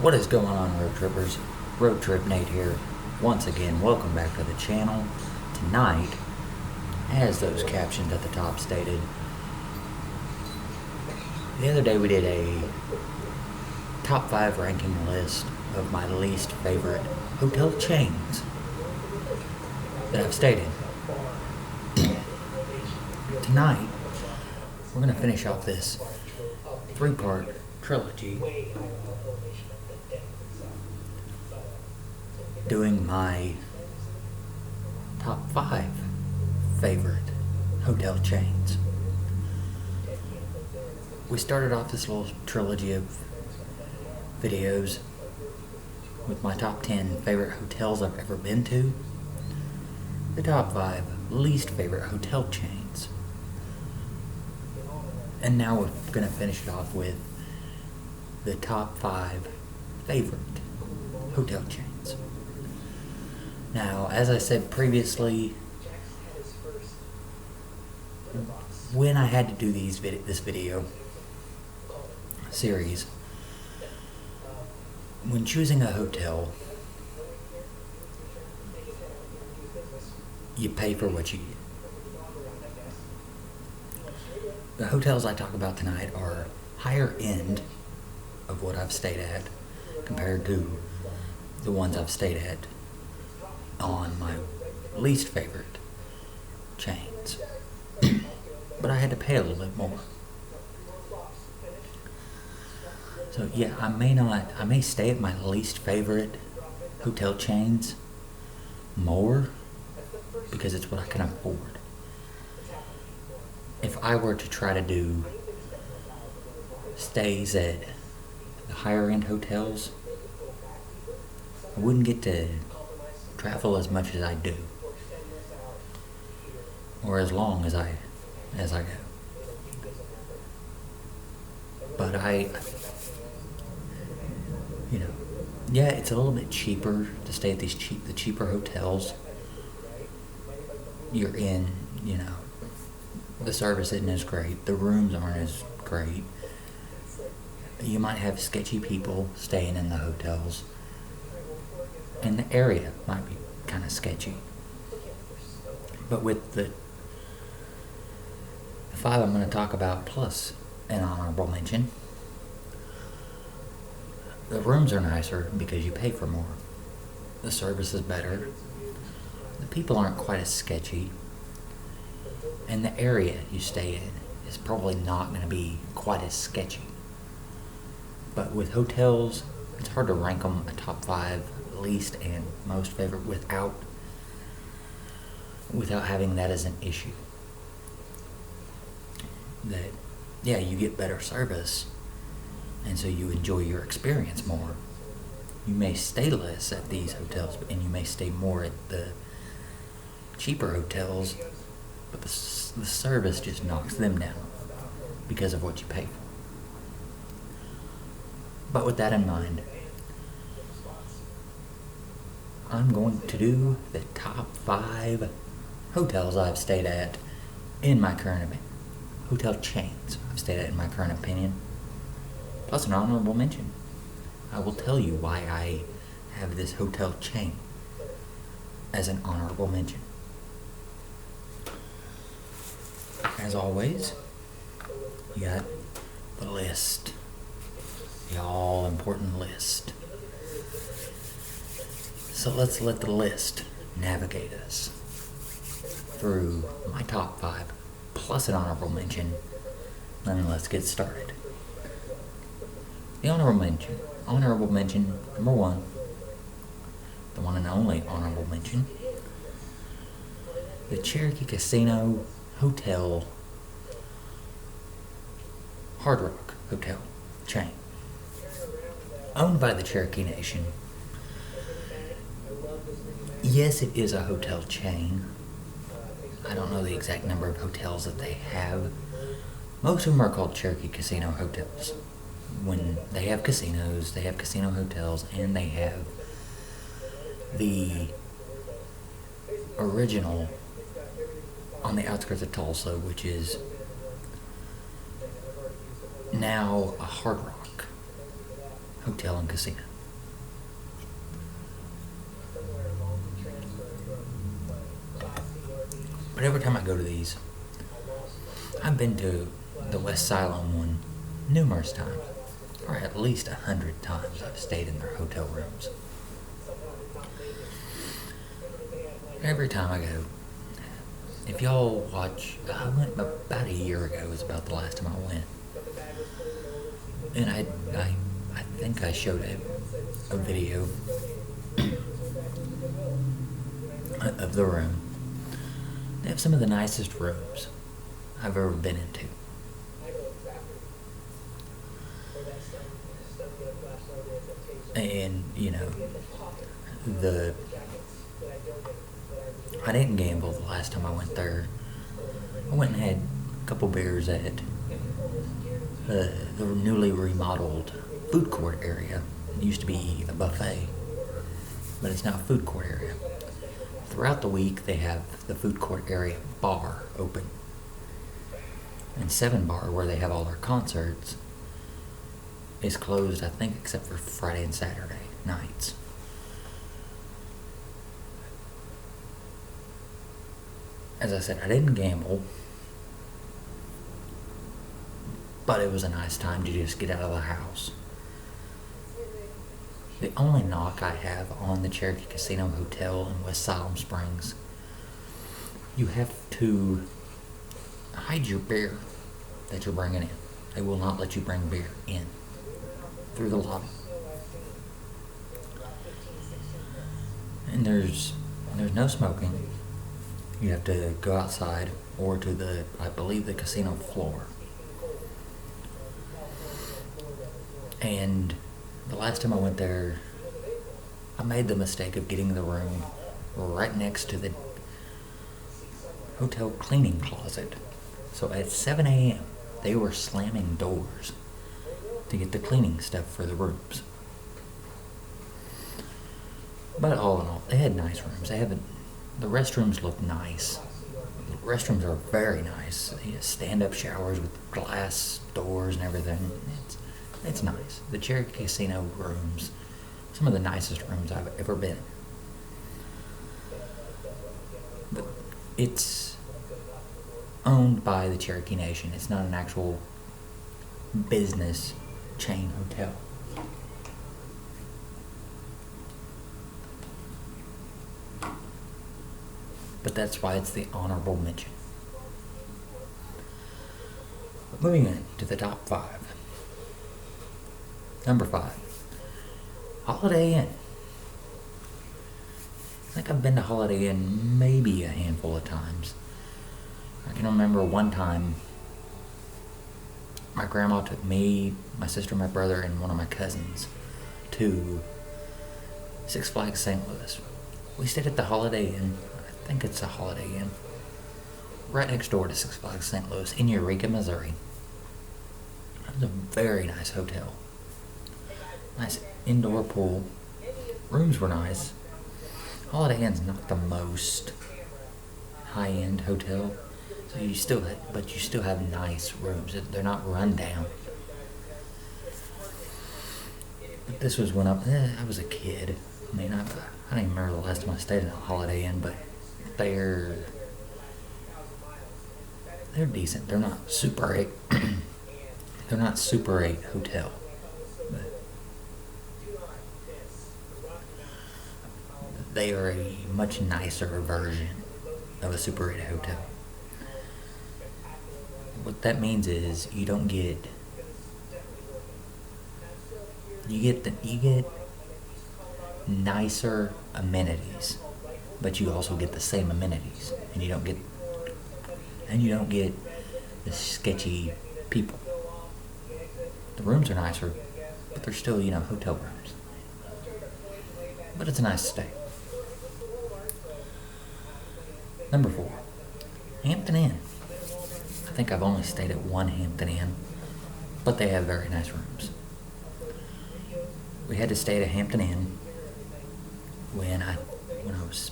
What is going on, road trippers? Road Trip Nate here. Once again, welcome back to the channel. Tonight, as those captions at the top stated, the other day we did a top 5 ranking list of my least favorite hotel chains that I've stayed in. Tonight, we're going to finish off this 3-part trilogy doing my top 5 favorite hotel chains. We started off this little trilogy of videos with my top 10 favorite hotels I've ever been to, the top 5 least favorite hotel chains, and now we're going to finish it off with the top 5 favorite hotel chains. Now, as I said previously, when I had to do this video series, when choosing a hotel, you pay for what you get. The hotels I talk about tonight are higher end of what I've stayed at compared to the ones I've stayed at on my least favorite chains. But I had to pay a little bit more. So yeah, I may stay at my least favorite hotel chains more because it's what I can afford. If I were to try to do stays at the higher end hotels, I wouldn't get to travel as much as I do, or as long as I go. But yeah, it's a little bit cheaper to stay at the cheaper hotels. You're in, the service isn't as great, the rooms aren't as great. You might have sketchy people staying in the hotels, and the area might be kind of sketchy. But with the 5 I'm going to talk about, plus an honorable mention, the rooms are nicer because you pay for more. The service is better. The people aren't quite as sketchy. And the area you stay in is probably not going to be quite as sketchy. But with hotels, it's hard to rank them a top 5 least and most favorite without having that as an issue. That, yeah, you get better service, and so you enjoy your experience more. You may stay less at these hotels, and you may stay more at the cheaper hotels, but the service just knocks them down because of what you pay for. But with that in mind, I'm going to do the top 5 hotels I've stayed at in my current opinion. Hotel chains I've stayed at in my current opinion. Plus an honorable mention. I will tell you why I have this hotel chain as an honorable mention. As always, you got the list. The all-important list. So let's let the list navigate us through my top 5 plus an honorable mention, and let's get started. The honorable mention number 1, the one and only honorable mention, the Cherokee Casino Hotel Hard Rock Hotel chain, owned by the Cherokee Nation. Yes, it is a hotel chain. I don't know the exact number of hotels that they have. Most of them are called Cherokee Casino Hotels. When they have casinos, they have casino hotels, and they have the original on the outskirts of Tulsa, which is now a Hard Rock Hotel and Casino. But every time I go to these, I've been to the West Siloam one numerous times, or at least 100 times I've stayed in their hotel rooms. Every time I go, if y'all watch, I went about a year ago is about the last time I went. And I think I showed a video of the room. They have some of the nicest rooms I've ever been into. And, I didn't gamble the last time I went there. I went and had a couple beers at the newly remodeled food court area. It used to be a buffet, but it's now a food court area. Throughout the week, they have the food court area bar open. And 7 Bar, where they have all their concerts, is closed, I think, except for Friday and Saturday nights. As I said, I didn't gamble, but it was a nice time to just get out of the house. The only knock I have on the Cherokee Casino Hotel in West Siloam Springs, you have to hide your beer that you're bringing in. They will not let you bring beer in through the lobby. And there's no smoking. You have to go outside or to I believe the casino floor. And the last time I went there, I made the mistake of getting the room right next to the hotel cleaning closet. So at 7 a.m., they were slamming doors to get the cleaning stuff for the rooms. But all in all, they had nice rooms. The restrooms look nice. The restrooms are very nice. They have stand-up showers with glass doors and everything. It's nice. The Cherokee Casino rooms, some of the nicest rooms I've ever been in. But it's owned by the Cherokee Nation. It's not an actual business chain hotel. But that's why it's the honorable mention. But moving on to the top 5. Number 5, Holiday Inn. I think I've been to Holiday Inn maybe a handful of times. I can remember one time my grandma took me, my sister, my brother, and one of my cousins to Six Flags St. Louis. We stayed at the Holiday Inn. I think it's a Holiday Inn, right next door to Six Flags St. Louis in Eureka, Missouri. It was a very nice hotel. Nice indoor pool. Rooms were nice. Holiday Inn's not the most high-end hotel, so you still have nice rooms. They're not run down. But this was when I was a kid. I mean, I don't even remember the last time I stayed in a Holiday Inn, but they're decent. They're not Super 8. They're not Super 8 hotel. But they are a much nicer version of a Super 8 hotel. What that means is you get nicer amenities, but you also get the same amenities, and you don't get the sketchy people. The rooms are nicer, but they're still, hotel rooms. But it's a nice stay. Number 4, Hampton Inn. I think I've only stayed at one Hampton Inn, but they have very nice rooms. We had to stay at a Hampton Inn when I was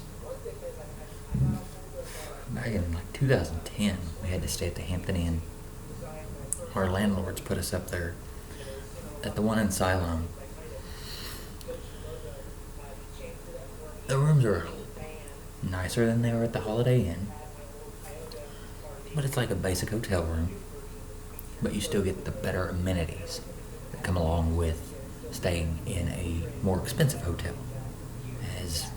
back in 2010. We had to stay at the Hampton Inn. Our landlords put us up there at the one in Siloam. The rooms are nicer than they were at the Holiday Inn. but it's like a basic hotel room, but you still get the better amenities that come along with staying in a more expensive hotel, as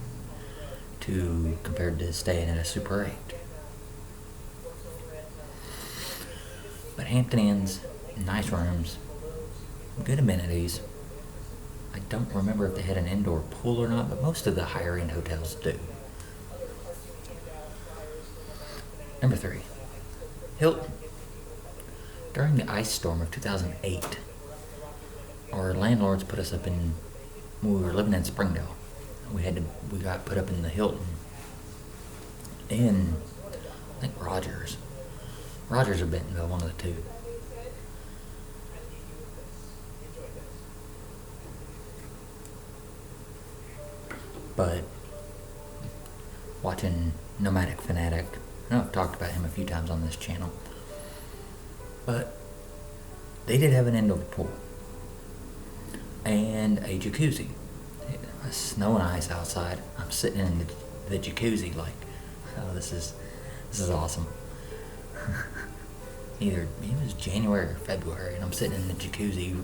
to compared to staying in a Super 8. But Hampton Inn's nice rooms, good amenities. I don't remember if they had an indoor pool or not, but most of the higher end hotels do. Number 3, Hilton. During the ice storm of 2008, our landlords put us up in, when we were living in Springdale. We got put up in the Hilton in, I think, Rogers or Bentonville, one of the two. But watching Nomadic Fanatic, I know I've talked about him a few times on this channel, but they did have an indoor pool and a jacuzzi. Snow and ice outside. I'm sitting in the jacuzzi like, oh, this is awesome. Either it was January or February, and I'm sitting in the jacuzzi,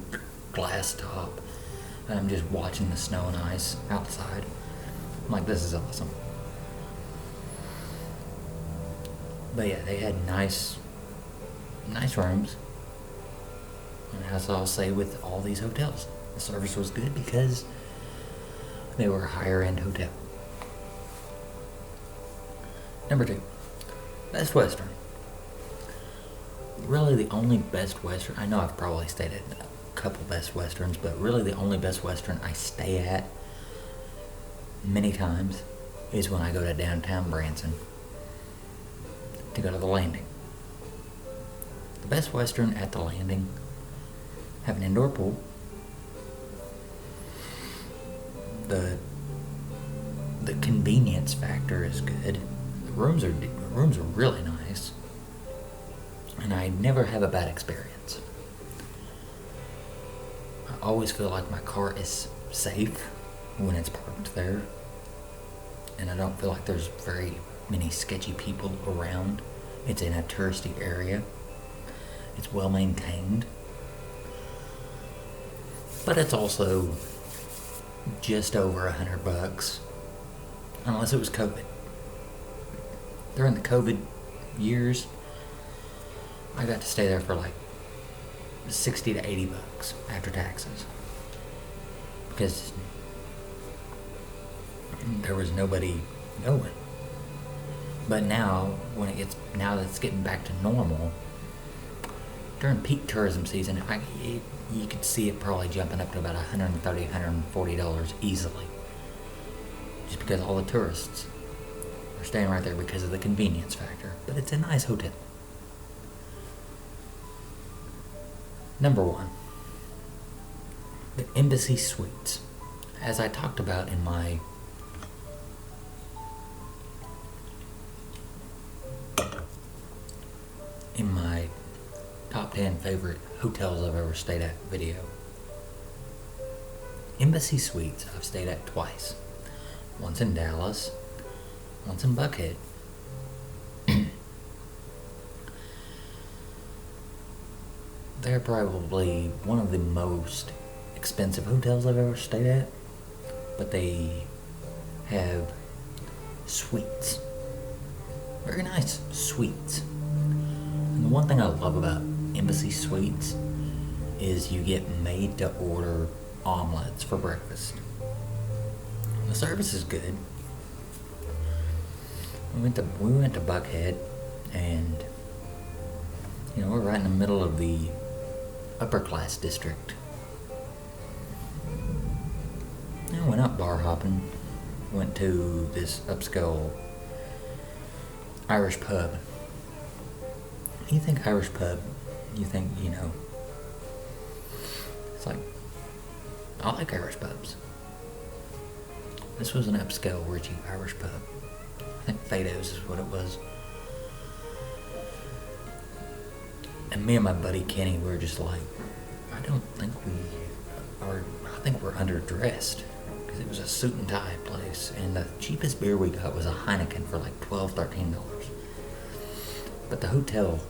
glass top, and I'm just watching the snow and ice outside. I'm like, this is awesome. But yeah, they had nice rooms, and as I'll say with all these hotels, the service was good because they were a higher end hotel. Number 2, Best Western. Really the only Best Western, I know I've probably stayed at a couple Best Westerns, but really the only Best Western I stay at many times is when I go to downtown Branson to go to the Landing. The Best Western at the Landing have an indoor pool. The convenience factor is good. The rooms are really nice, and I never have a bad experience. I always feel like my car is safe when it's parked there, and I don't feel like there's very many sketchy people around. It's in a touristy area. It's well maintained, but it's also just over $100, unless it was COVID. During the COVID years, I got to stay there for like $60 to $80 after taxes, because there was nobody going. But now that it's getting back to normal, during peak tourism season, you could see it probably jumping up to about $130, $140 easily, just because all the tourists are staying right there because of the convenience factor. But it's a nice hotel. Number 1, the Embassy Suites. As I talked about in my top 10 favorite hotels I've ever stayed at video, Embassy Suites I've stayed at twice. Once in Dallas, once in Buckhead. They're probably one of the most expensive hotels I've ever stayed at, but they have suites. Very nice suites. And the one thing I love about Embassy Suites is you get made to order omelets for breakfast. The service is good. We went to Buckhead, and we're right in the middle of the upper class district. I went out bar hopping, went to this upscale Irish pub. You think Irish pub, you think, it's like, I like Irish pubs. This was an upscale Richie Irish pub. I think Fado's is what it was. And me and my buddy Kenny were just like, I think we're underdressed, because it was a suit and tie place, and the cheapest beer we got was a Heineken for like $12, $13. But the hotel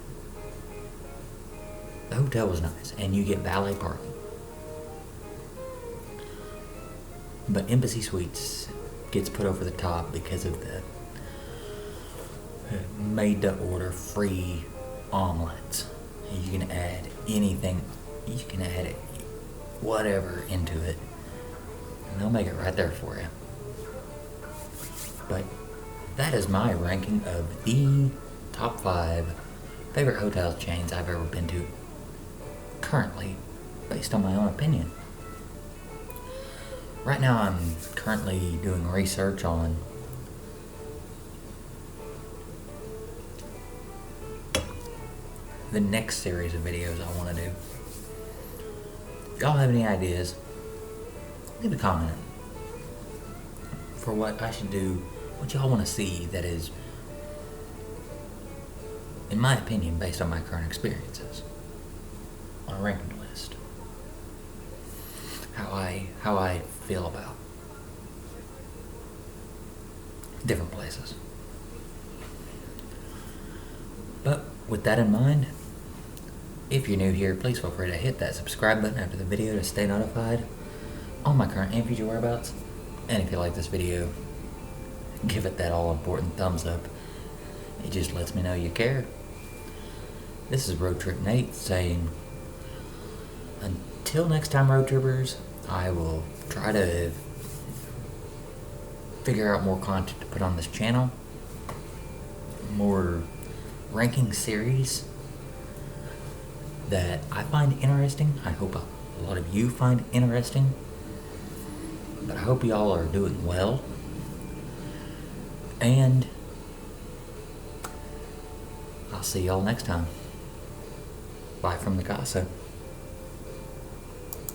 was nice, and you get valet parking. But Embassy Suites gets put over the top because of the made-to-order free omelets. You can add anything, you can add it, whatever into it, and they'll make it right there for you. But that is my ranking of the top 5 favorite hotel chains I've ever been to currently, based on my own opinion. Right now I'm currently doing research on the next series of videos I want to do. If y'all have any ideas, leave a comment for what I should do, what y'all want to see that is, in my opinion, based on my current experiences, on a ranking list. How I feel about different places. But with that in mind, if you're new here, please feel free to hit that subscribe button after the video to stay notified on my current and future whereabouts. And if you like this video, give it that all-important thumbs up. It just lets me know you care. This is Road Trip Nate saying, until next time, road trippers, I will try to figure out more content to put on this channel, more ranking series that I find interesting. I hope a lot of you find interesting, but I hope y'all are doing well, and I'll see y'all next time. Bye from the Casa.